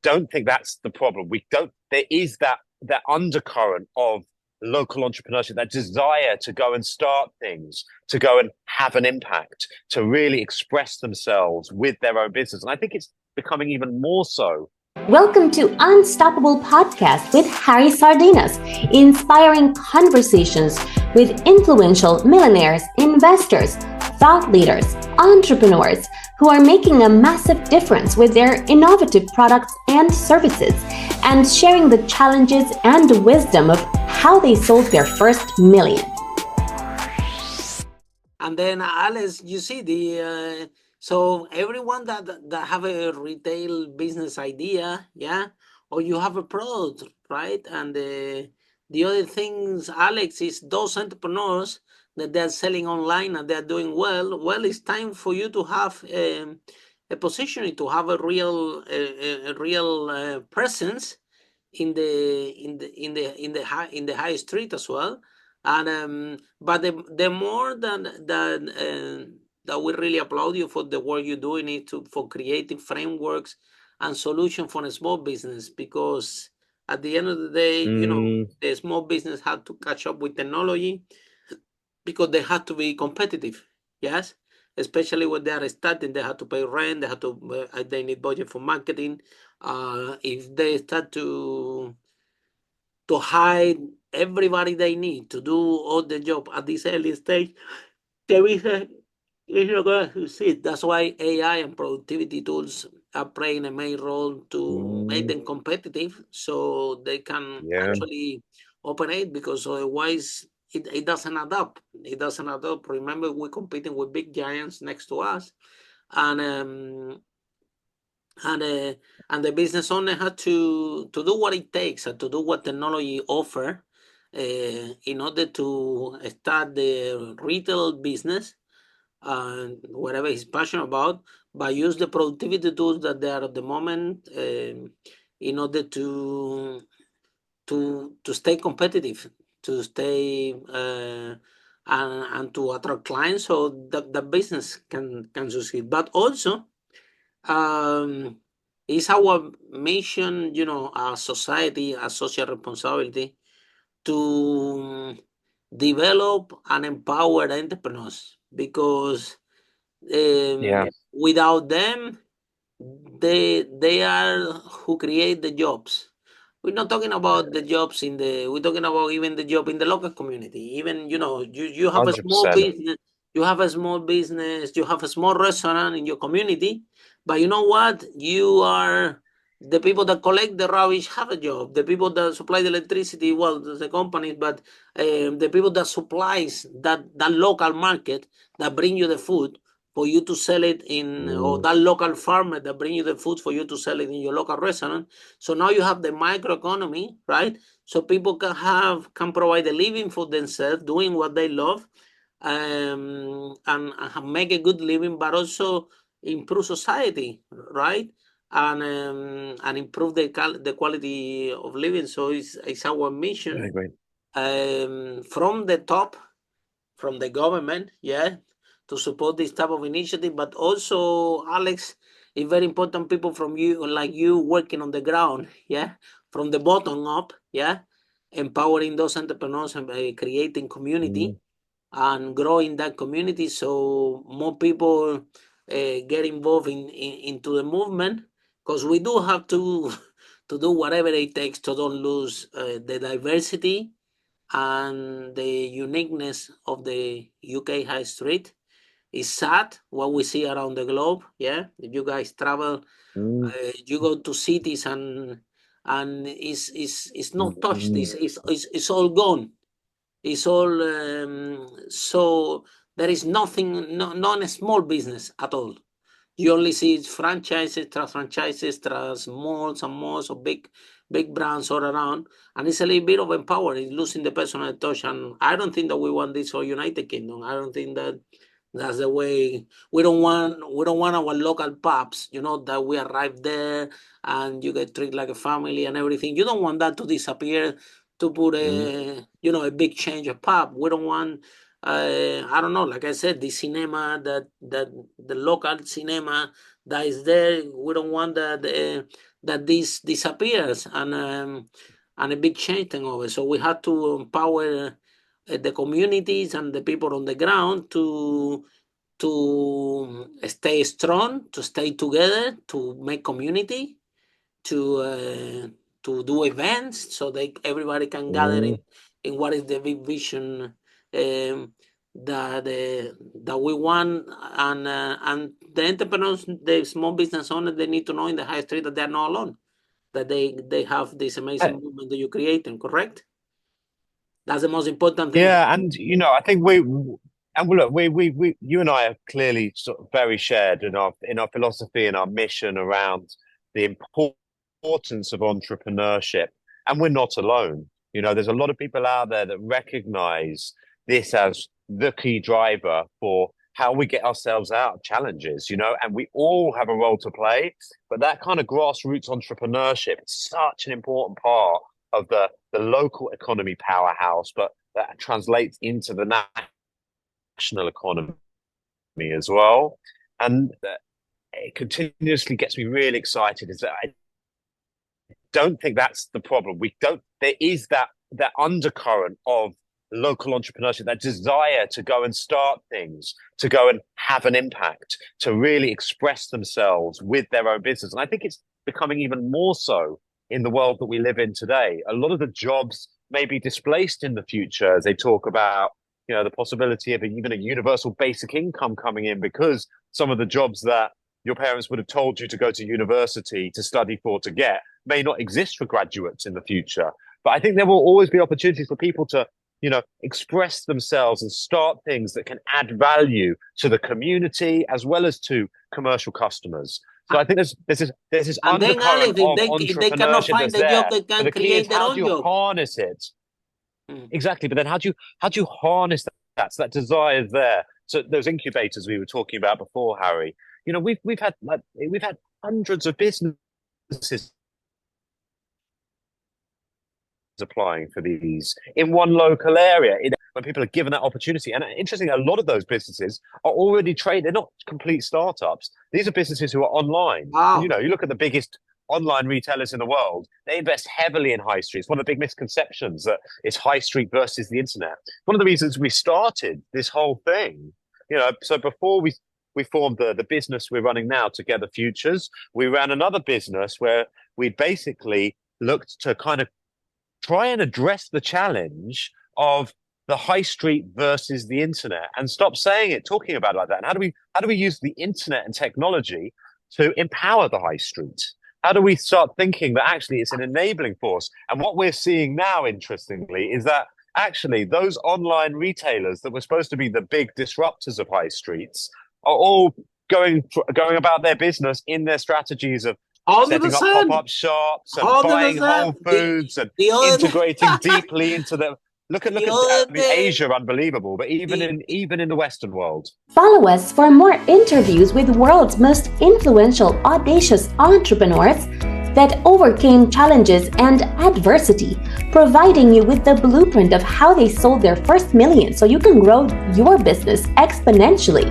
don't think that's the problem. We don't. There is that undercurrent of local entrepreneurship, that desire to go and start things, to go and have an impact, to really express themselves with their own business. And I think it's becoming even more so. Welcome to Unstoppable Podcast with Harry Sardinas, inspiring conversations with influential millionaires, investors, thought leaders, entrepreneurs who are making a massive difference with their innovative products and services, and sharing the challenges and wisdom of how they sold their first million. And then Alex, you see so everyone that have a retail business idea, yeah, or you have a product, right? And the other things, Alex, is those entrepreneurs that they're selling online and they're doing well. Well, it's time for you to have a positioning, to have a real presence in the high street as well. And but the more that we really applaud you for the work you're doing for creating frameworks and solutions for a small business, because at the end of the day, the small business had to catch up with technology because they had to be competitive. Yes, especially when they are starting, they have to pay rent, they need budget for marketing. If they start to hide everybody they need to do all the job at this early stage, there is not going to succeed. That's why AI and productivity tools are playing a main role to make them competitive, so they can actually operate, because otherwise it doesn't add up. It doesn't add up. Remember, we're competing with big giants next to us, and and the business owner had to do what it takes and to do what technology offer in order to start the retail business and whatever he's passionate about, but use the productivity tools that they are at the moment in order to stay competitive, to stay and to attract clients, so that the business can succeed. But also, it's our mission, as society, as social responsibility, to develop and empower entrepreneurs, because without them, they are who create the jobs. We're not talking about the jobs we're talking about even the job in the local community. Even, you have a small 100%. business, you have a small restaurant in your community, but you know what? You are the people that collect the rubbish have a job. The people that supply the electricity, well, the companies, but the people that supplies that local market that bring you the food for you to sell it or that local farmer that bring you the food for you to sell it in your local restaurant. So now you have the microeconomy, right? So people can provide a living for themselves, doing what they love, and make a good living, but also improve society, right? And improve the quality of living. So it's our mission from the top, from the government, yeah, to support this type of initiative. But also, Alex, it's very important people from you, like you, working on the ground, yeah, from the bottom up, yeah, empowering those entrepreneurs and creating community and growing that community, so more people get involved into the movement, because we do have to to do whatever it takes to don't lose the diversity and the uniqueness of the UK high street. It's sad what we see around the globe. Yeah, if you guys travel, you go to cities and it's not touched. It's all gone. It's all so there is nothing, not a small business at all. You only see franchises, trans franchises, trans malls and malls of big brands all around, and it's a little bit of empowering. It's losing the personal touch, and I don't think that we want this for United Kingdom. I don't think that that's the way. We don't want our local pubs, that we arrive there and you get treated like a family and everything. You don't want that to disappear, to put a big change of pub. We don't want I don't know, like I said, the cinema, that the local cinema that is there. We don't want that that this disappears and a big change taking over. So we have to empower the communities and the people on the ground to stay strong, to stay together, to make community, to do events so everybody can gather in what is the big vision that we want, and the entrepreneurs, the small business owners, they need to know in the high street that they're not alone, that they have this amazing movement that you're creating. Correct? That's the most important thing. Yeah, and I think look, you and I are clearly sort of very shared in our philosophy and our mission around the importance of entrepreneurship, and we're not alone. There's a lot of people out there that recognize this as the key driver for how we get ourselves out of challenges, and we all have a role to play. But that kind of grassroots entrepreneurship is such an important part of the local economy powerhouse, but that translates into the national economy as well. And it continuously gets me really excited is that I don't think that's the problem. There is that undercurrent of local entrepreneurship, that desire to go and start things, to go and have an impact, to really express themselves with their own business. And I think it's becoming even more so in the world that we live in today. A lot of the jobs may be displaced in the future as they talk about, the possibility of even a universal basic income coming in, because some of the jobs that your parents would have told you to go to university to study for, to get, may not exist for graduates in the future. But I think there will always be opportunities for people to, express themselves and start things that can add value to the community as well as to commercial customers. So I think there's this undercurrent of entrepreneurship. If they cannot find a job, they can create their own job. How do you harness it? Exactly, but then how do you harness that? So that desire is there. So those incubators we were talking about before, Harry. We've had hundreds of businesses applying for these in one local area when people are given that opportunity. And interestingly, a lot of those businesses are already trained. They're not complete startups. These are businesses who are online. Wow. You look at the biggest online retailers in the world, they invest heavily in high streets. One of the big misconceptions that it's high street versus the internet. One of the reasons we started this whole thing, so before we formed the business we're running now, Together Futures, we ran another business where we basically looked to kind of try and address the challenge of the high street versus the internet, and stop talking about it like that. And how do we use the internet and technology to empower the high street? How do we start thinking that actually it's an enabling force? And what we're seeing now, interestingly, is that actually those online retailers that were supposed to be the big disruptors of high streets are all going about their business in their strategies of setting up pop-up shops and buying Whole Foods and integrating deeply into the... Look at Asia, unbelievable, but even in the Western world. Follow us for more interviews with world's most influential, audacious entrepreneurs that overcame challenges and adversity, providing you with the blueprint of how they sold their first million so you can grow your business exponentially.